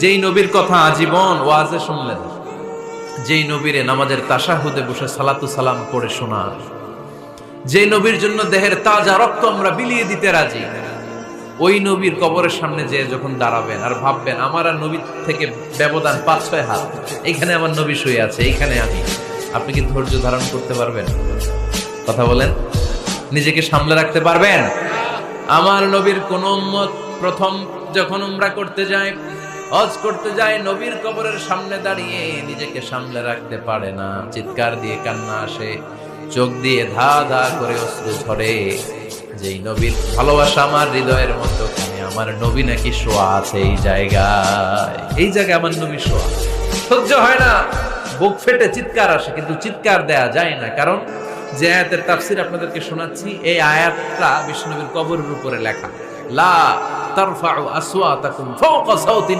যেই নবীর কথা আজীবন ওয়াজে শুনলেন, যেই নবীরে নামাজের তাশাহুদে বসে সালাতু সালাম পড়ে শোনা, যেই নবীর জন্য দেহের তাজা রক্ত আমরা বিলিয়ে দিতে রাজি, ওই নবীর কবরের সামনে যে যখন দাঁড়াবেন আর ভাববেন আমার আর নবীর থেকে ব্যবধান 5-6 হাত, এইখানে আমার নবী শুয়ে আছে, এইখানে আমি, আপনি কি ধৈর্য ধারণ করতে পারবেন? কথা বলেন, নিজেকে সামলে রাখতে পারবেন? আমার নবীর কোন উম্মত প্রথম যখন উমরা করতে যায়, হজ করতে যায়, নবীর কবরের সামনে দাঁড়িয়ে নিজেকে সামলে রাখতে পারে না, চিৎকার দিয়ে কান্না আসে, চোখ দিয়ে ধা ধা করে অশ্রু ঝরে। যেই নবীর ভালোবাসা আমার হৃদয়ের মধ্যখানে, আমার নবী নাকি শোয়া আছে এই জায়গায়, এই জায়গায় আমার নবী শোয়া। সহ্য হয় না, বুক ফেটে চিৎকার আসে, কিন্তু চিৎকার দেয়া যায় না। কারণ যে আয়াতের তাফসীর আপনাদেরকে শোনাচ্ছি, এই আয়াতটা বিষ্ণু নবীর কবরের উপরে লেখা, লা তারফাউ আসওয়াতাকুম ফাওকা সাওতিন